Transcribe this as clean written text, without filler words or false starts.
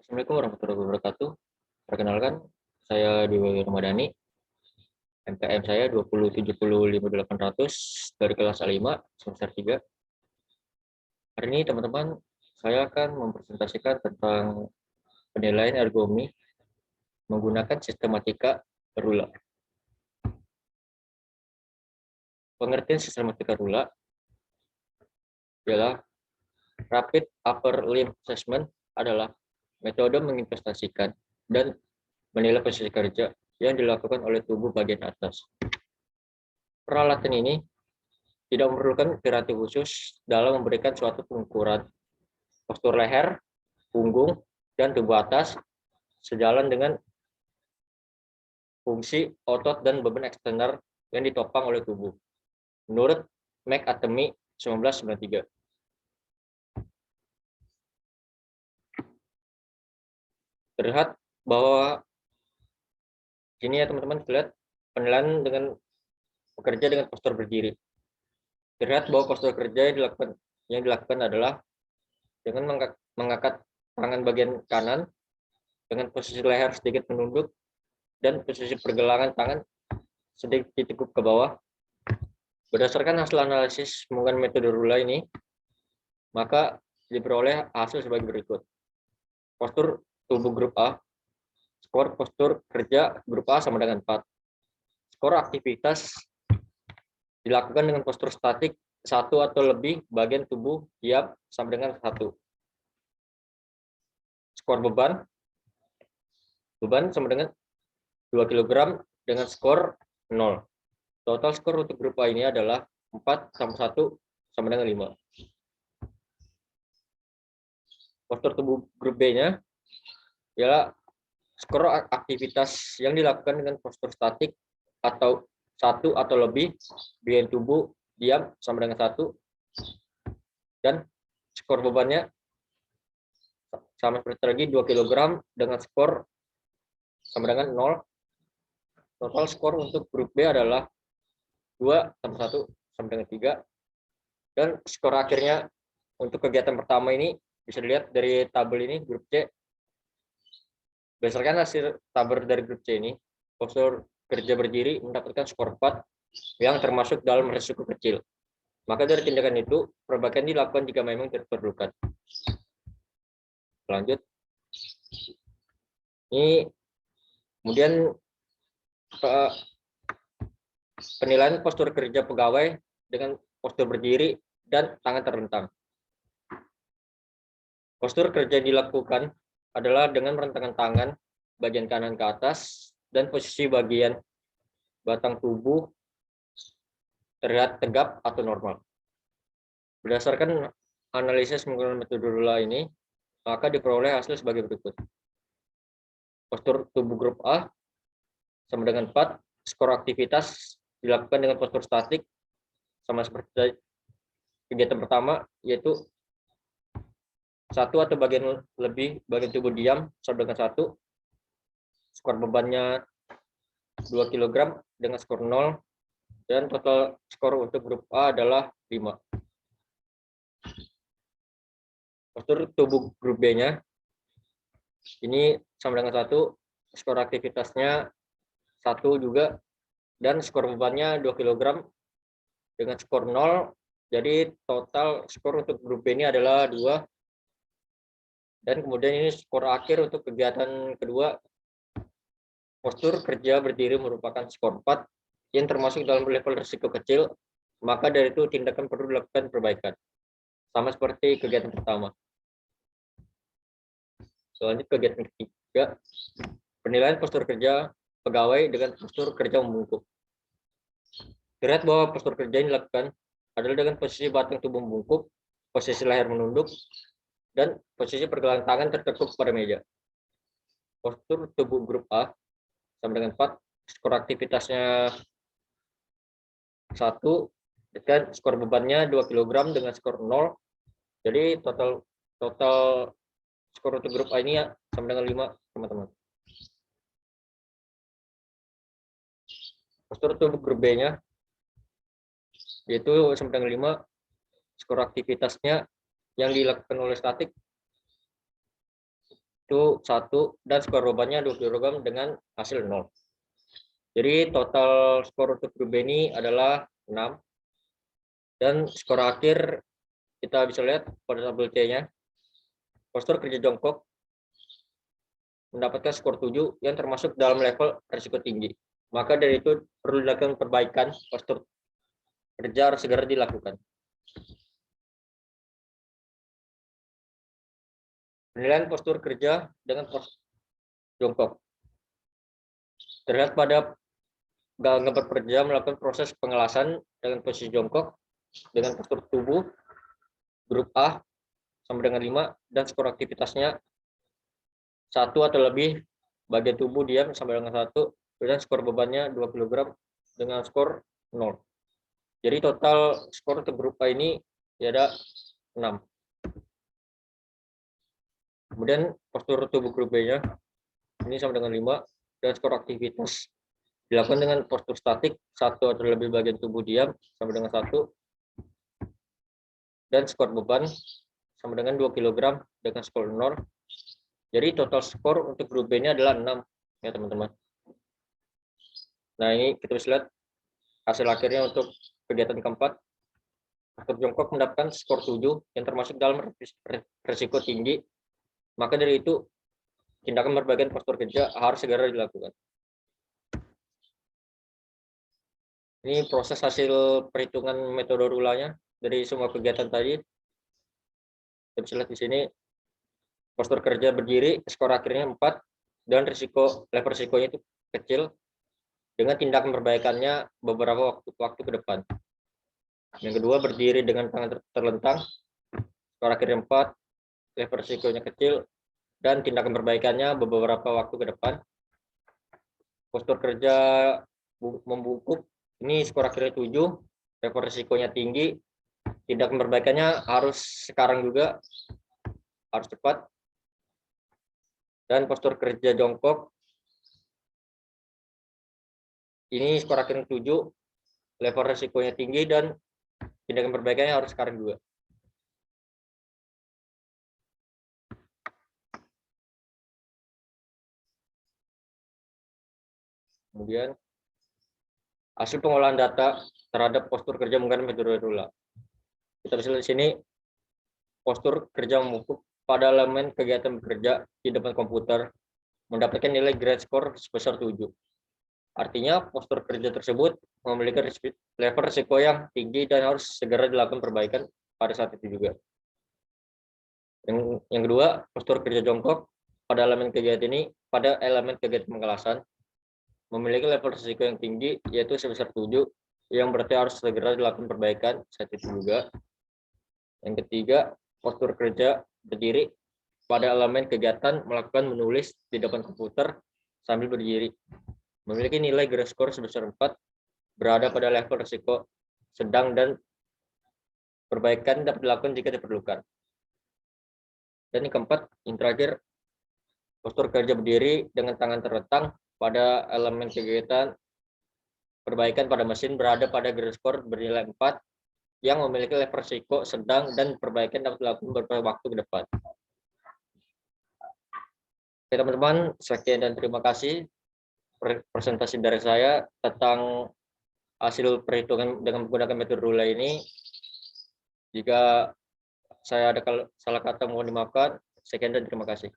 Assalamualaikum warahmatullahi wabarakatuh. Perkenalkan, saya Dewa Ramadhani. MKM saya 2070800 dari kelas A5 semester 3. Hari ini teman-teman, saya akan mempresentasikan tentang penilaian ergonomi menggunakan sistematika rula. Pengertian sistematika rula adalah Rapid Upper Limb Assessment adalah metode menginvestasikan dan menilai posisi kerja yang dilakukan oleh tubuh bagian atas. Peralatan ini tidak memerlukan kreatif khusus dalam memberikan suatu pengukuran postur leher, punggung, dan tubuh atas sejalan dengan fungsi otot dan beban eksterner yang ditopang oleh tubuh. Menurut McAtemy 1993. Terlihat bahwa sini ya teman-teman, lihat penilaian dengan bekerja dengan postur berdiri. Terlihat bahwa postur kerja yang dilakukan adalah dengan mengangkat tangan bagian kanan dengan posisi leher sedikit menunduk dan posisi pergelangan tangan sedikit ditekuk ke bawah. Berdasarkan hasil analisis menggunakan metode rula ini, maka diperoleh hasil sebagai berikut. Postur tubuh grup A, skor postur kerja grup A sama dengan 4. Skor aktivitas dilakukan dengan postur statik 1 atau lebih bagian tubuh diam sama dengan 1. Skor beban sama dengan 2 kg dengan skor 0. Total skor untuk grup A ini adalah 4 sama 1 sama dengan 5. Postur tubuh grup B-nya ialah skor aktivitas yang dilakukan dengan postur statik atau 1 atau lebih bagian tubuh diam sama dengan 1, dan skor bebannya sama seperti lagi 2 kg dengan skor sama dengan 0. Total skor untuk grup B adalah 2 tambah 1 sama dengan 3. Dan skor akhirnya untuk kegiatan pertama ini bisa dilihat dari tabel ini, grup C. Berdasarkan hasil tabel dari grup C ini, postur kerja berdiri mendapatkan skor 4 yang termasuk dalam risiko kecil. Maka dari tindakan itu, perbaikan dilakukan jika memang diperlukan. Lanjut. Ini kemudian penilaian postur kerja pegawai dengan postur berdiri dan tangan terlentang. Postur kerja dilakukan adalah dengan merentangkan tangan bagian kanan ke atas dan posisi bagian batang tubuh terlihat tegap atau normal. Berdasarkan analisis menggunakan metode rula ini, maka diperoleh hasil sebagai berikut. Postur tubuh grup A sama dengan 4, skor aktivitas dilakukan dengan postur statik sama seperti kegiatan pertama, yaitu 1 atau bagian lebih bagian tubuh diam sama dengan 1. Skor bebannya 2 kg dengan skor 0, dan total skor untuk grup A adalah 5. Postur tubuh grup B-nya ini sama dengan 1, skor aktivitasnya 1 juga, dan skor bebannya 2 kg dengan skor 0. Jadi total skor untuk grup B ini adalah 2. Dan kemudian ini skor akhir untuk kegiatan kedua, postur kerja berdiri merupakan skor 4 yang termasuk dalam level risiko kecil, maka dari itu tindakan perlu dilakukan perbaikan. Sama seperti kegiatan pertama. Selanjutnya kegiatan ketiga, penilaian postur kerja pegawai dengan postur kerja membungkuk. Terlihat bahwa postur kerja yang dilakukan adalah dengan posisi batang tubuh membungkuk, posisi leher menunduk, dan posisi pergelangan tangan tertekuk pada meja. Postur tubuh grup A sama dengan 4, skor aktivitasnya 1, dan skor bebannya 2 kg dengan skor 0. Jadi total skor untuk grup A ini ya sama dengan 5, teman-teman. Postur tubuh grup B-nya yaitu sama dengan 5, skor aktivitasnya yang dilakukan oleh statik itu 1 dan skor bebannya 2 kg dengan hasil 0. Jadi total skor untuk grup B ini adalah 6. Dan skor akhir kita bisa lihat pada tabel C-nya. Postur kerja jongkok mendapatkan skor 7 yang termasuk dalam level risiko tinggi. Maka dari itu perlu dilakukan perbaikan postur kerja harus segera dilakukan. Penilaian postur kerja dengan postur jongkok. Terlihat pada gambar kerja melakukan proses pengelasan dengan posisi jongkok dengan postur tubuh grup A sama dengan 5 dan skor aktivitasnya 1 atau lebih bagian tubuh diam sampai dengan 1 dan skor bebannya 2 kg dengan skor 0. Jadi total skor untuk grup A ini ya ada 6. Kemudian postur tubuh grup B-nya ini sama dengan 5 dan skor aktivitas dilakukan dengan postur statik 1 atau lebih bagian tubuh diam sama dengan 1 dan skor beban sama dengan 2 kg dengan skor 0. Jadi total skor untuk grup B ini adalah 6 ya teman-teman. Nah ini kita bisa lihat hasil akhirnya untuk kegiatan keempat. Postur jongkok mendapatkan skor 7 yang termasuk dalam risiko tinggi. Maka dari itu tindakan perbaikan postur kerja harus segera dilakukan. Ini proses hasil perhitungan metode rulanya dari semua kegiatan tadi. Kita bisa lihat di sini postur kerja berdiri, skor akhirnya 4 dan level risikonya itu kecil dengan tindakan perbaikannya beberapa waktu ke depan. Yang kedua berdiri dengan tangan terlentang, skor akhirnya 4, level risikonya kecil dan tindakan perbaikannya beberapa waktu ke depan. Postur kerja membungkuk, ini skor akhirnya 7, level risikonya tinggi, tindakan perbaikannya harus sekarang juga, harus cepat. Dan postur kerja jongkok, ini skor akhirnya 7, level risikonya tinggi dan tindakan perbaikannya harus sekarang juga. Kemudian hasil pengolahan data terhadap postur kerja menggunakan metode RULA. Kita bisa lihat di sini postur kerja membungkuk pada elemen kegiatan bekerja di depan komputer mendapatkan nilai grade score sebesar 7. Artinya postur kerja tersebut memiliki level risiko yang tinggi dan harus segera dilakukan perbaikan pada saat itu juga. Yang kedua, postur kerja jongkok pada elemen kegiatan pengelasan memiliki level risiko yang tinggi yaitu sebesar 7 yang berarti harus segera dilakukan perbaikan saat itu juga. Yang ketiga, postur kerja berdiri pada elemen kegiatan melakukan menulis di depan komputer sambil berdiri memiliki nilai grade score sebesar 4 berada pada level risiko sedang dan perbaikan dapat dilakukan jika diperlukan. Dan yang keempat, yang terakhir, postur kerja berdiri dengan tangan terlentang pada elemen kegiatan perbaikan pada mesin berada pada grade score bernilai 4 yang memiliki level risiko sedang dan perbaikan dapat dilakukan beberapa waktu ke depan. Oke teman-teman, sekian dan terima kasih presentasi dari saya tentang hasil perhitungan dengan menggunakan metode RULA ini. Jika saya ada salah kata mohon dimaafkan. Sekian dan terima kasih.